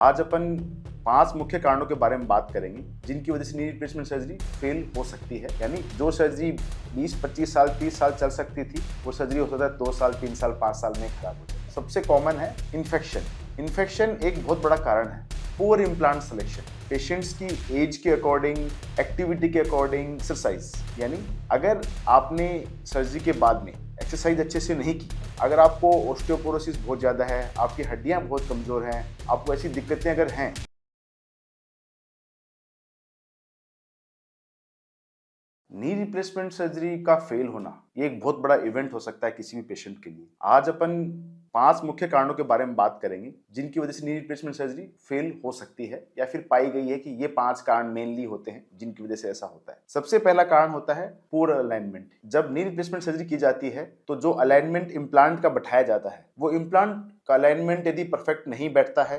आज अपन 5 मुख्य कारणों के बारे में बात करेंगे जिनकी वजह से नी रिप्लेसमेंट सर्जरी फेल हो सकती है। यानी जो सर्जरी 20-25 साल 30 साल चल सकती थी वो सर्जरी हो सकता है 2 साल 3 साल 5 साल में खराब हो जाए। सबसे कॉमन है इन्फेक्शन एक बहुत बड़ा कारण है। पुअर इम्प्लांट सिलेक्शन, पेशेंट्स की एज के अकॉर्डिंग, एक्टिविटी के अकॉर्डिंग, एक्सरसाइज। यानी अगर आपने सर्जरी के बाद में एक्सरसाइज अच्छे से नहीं की, अगर आपको ऑस्टियोपोरोसिस बहुत ज़्यादा है, आपकी हड्डियां बहुत कमज़ोर हैं, आपको ऐसी दिक्कतें अगर हैं, नी रिप्लेसमेंट सर्जरी का फेल होना ये एक बहुत बड़ा इवेंट हो सकता है किसी भी पेशेंट के लिए। आज अपन 5 मुख्य कारणों के बारे में बात करेंगे जिनकी वजह से नी रिप्लेसमेंट सर्जरी फेल हो सकती है या फिर पाई गई है कि ये 5 कारण मेनली होते हैं जिनकी वजह से ऐसा होता है। सबसे पहला कारण होता है पुअर अलाइनमेंट। जब नी रिप्लेसमेंट सर्जरी की जाती है तो जो अलाइनमेंट इम्प्लांट का बैठाया जाता है, वो इम्प्लांट का अलाइनमेंट यदि परफेक्ट नहीं बैठता है,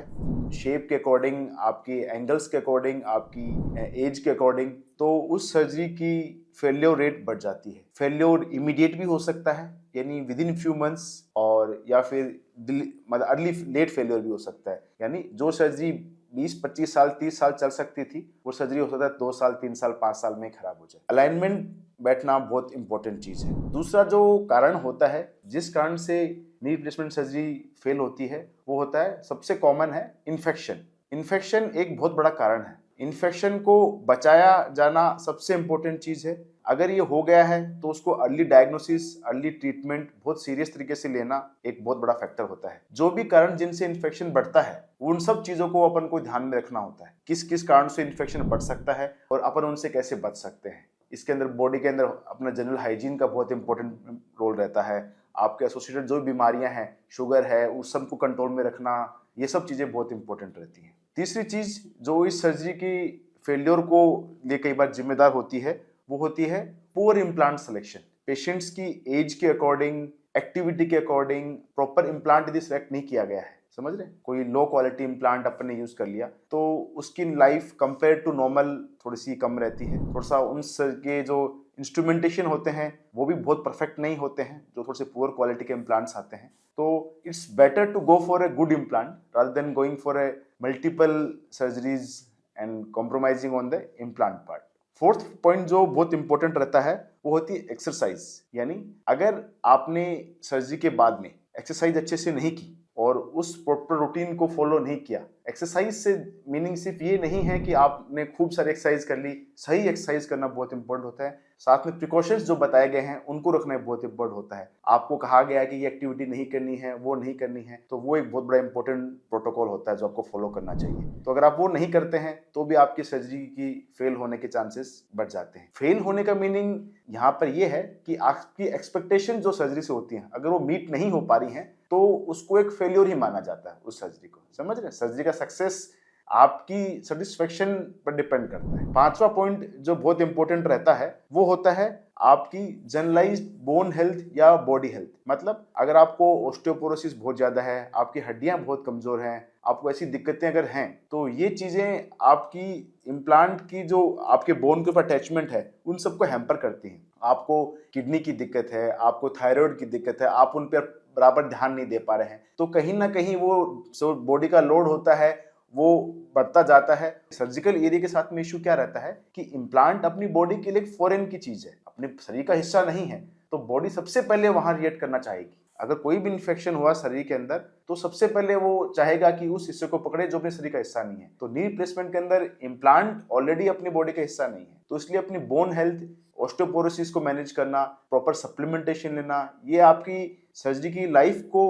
शेप के अकॉर्डिंग, आपकी एंगल्स के अकॉर्डिंग, आपकी एज के अकॉर्डिंग, तो उस सर्जरी की फेल्योर रेट बढ़ जाती है। फेल्योर इमीडिएट भी हो सकता है, यानी विद इन फ्यू मंथ्स, और या फिर मतलब अर्ली लेट फेल्योर भी हो सकता है। यानी जो सर्जरी 20-25 साल 30 साल चल सकती थी वो सर्जरी हो सकता है 2 साल 3 साल 5 साल में खराब हो जाए। अलाइनमेंट बैठना बहुत इंपॉर्टेंट चीज है। दूसरा जो कारण होता है जिस कारण से नी रिप्लेसमेंट सर्जरी फेल होती है वो होता है, सबसे कॉमन है इन्फेक्शन एक बहुत बड़ा कारण है। इन्फेक्शन को बचाया जाना सबसे इंपॉर्टेंट चीज है। अगर ये हो गया है तो उसको अर्ली डायग्नोसिस, अर्ली ट्रीटमेंट बहुत सीरियस तरीके से लेना एक बहुत बड़ा फैक्टर होता है। जो भी कारण जिनसे इन्फेक्शन बढ़ता है उन सब चीजों को अपन को ध्यान में रखना होता है। किस किस कारण से इन्फेक्शन बढ़ सकता है और अपन उनसे कैसे बच सकते हैं। इसके अंदर बॉडी के अंदर अपना जनरल हाइजीन का बहुत इंपॉर्टेंट रोल रहता है। आपके एसोसिएटेड जो बीमारियां हैं, शुगर है, उस सब को कंट्रोल में रखना, ये सब चीजें बहुत इंपॉर्टेंट रहती हैं। तीसरी चीज जो इस सर्जरी की फेल्योर को लिए कई बार जिम्मेदार होती है वो होती है पुअर इम्प्लांट सिलेक्शन। पेशेंट्स की एज के अकॉर्डिंग, एक्टिविटी के अकॉर्डिंग प्रॉपर इम्प्लांट यदि सिलेक्ट नहीं किया गया है, समझ रहे, कोई लो क्वालिटी इम्प्लांट अपन ने यूज कर लिया तो उसकी लाइफ कंपेयर टू नॉर्मल थोड़ी सी कम रहती है। थोड़ा सा उनके जो इंस्ट्रूमेंटेशन होते हैं वो भी बहुत परफेक्ट नहीं होते हैं, जो थोड़े से पुअर क्वालिटी के इम्प्लांट्स आते हैं। तो it's better to go for a good implant rather than going for a multiple surgeries and compromising on the implant part. Fourth point जो बहुत इंपॉर्टेंट रहता है वो होती है एक्सरसाइज। यानी अगर आपने सर्जरी के बाद में एक्सरसाइज अच्छे से नहीं की और उस प्रॉपर रूटीन को फॉलो नहीं किया, एक्सरसाइज से मीनिंग सिर्फ ये नहीं है कि आपने खूब सारी एक्सरसाइज कर ली, सही एक्सरसाइज करना बहुत इंपॉर्टेंट होता है। साथ में प्रिकॉशंस जो बताए गए हैं उनको रखना बहुत इंपॉर्टेंट होता है। आपको कहा गया है कि ये एक्टिविटी नहीं करनी है, वो नहीं करनी है, तो वो एक बहुत बड़ा इंपॉर्टेंट प्रोटोकॉल होता है जो आपको फॉलो करना चाहिए। तो अगर आप वो नहीं करते हैं तो भी आपकी सर्जरी की फेल होने के चांसेस बढ़ जाते हैं। फेल होने का मीनिंग यहाँ पर यह है कि आपकी एक्सपेक्टेशन जो सर्जरी से होती है अगर वो मीट नहीं हो पा रही है तो उसको एक फेल्योर ही माना जाता है उस सर्जरी को। समझ रहे हैं, सर्जरी का सक्सेस आपकी सेटिस्फेक्शन पर डिपेंड करता है। पांचवा पॉइंट जो बहुत इंपॉर्टेंट रहता है वो होता है आपकी जनरलाइज्ड बोन हेल्थ या बॉडी हेल्थ। मतलब अगर आपको ऑस्टियोपोरोसिस बहुत ज्यादा है, आपकी हड्डियां बहुत कमजोर हैं, आपको ऐसी दिक्कतें अगर हैं, तो ये चीजें आपकी इम्प्लांट की जो आपके बोन के ऊपर अटैचमेंट है उन सबको हैम्पर करती हैं। आपको किडनी की दिक्कत है, आपको थायराइड की दिक्कत है, आप उन पर बराबर ध्यान नहीं दे पा रहे हैं, तो कहीं ना कहीं वो जो बॉडी का लोड होता है वो बढ़ता जाता है। सर्जिकल एरिया के साथ में इश्यू क्या रहता है कि इम्प्लांट अपनी बॉडी के लिए फॉरेन की चीज है, अपने शरीर का हिस्सा नहीं है, तो बॉडी सबसे पहले वहां रिएक्ट करना चाहेगी। अगर कोई भी इन्फेक्शन हुआ शरीर के अंदर तो सबसे पहले वो चाहेगा कि उस हिस्से को पकड़े जो अपने शरीर का हिस्सा नहीं है। तो नी रिप्लेसमेंट के अंदर इम्प्लांट ऑलरेडी अपनी बॉडी का हिस्सा नहीं है, तो इसलिए अपनी बोन हेल्थ, ऑस्टियोपोरोसिस को मैनेज करना, प्रॉपर सप्लीमेंटेशन लेना, ये आपकी सर्जरी की लाइफ को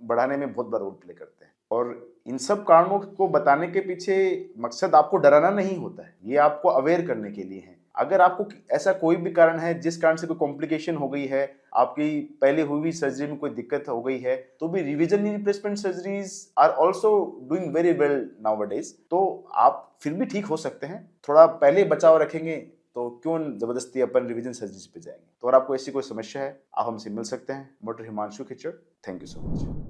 बढ़ाने में बहुत बड़ा रोल प्ले करते हैं। और इन सब कारणों को बताने के पीछे मकसद आपको डराना नहीं होता है, ये आपको अवेयर करने के लिए है। अगर आपको ऐसा कोई भी कारण है जिस कारण से कोई कॉम्प्लिकेशन हो गई है, आपकी पहले हुई सर्जरी में कोई दिक्कत हो गई है, तो भी revision knee replacement surgeries are also doing very well nowadays. तो आप फिर भी ठीक हो सकते हैं, थोड़ा पहले बचाव रखेंगे तो क्यों जबरदस्ती अपन रिवीजन सर्जरी पे जाएंगे। तो अगर आपको ऐसी कोई समस्या है आप हमसे मिल सकते हैं। Doctor Himanshu Khichar. Thank you so much.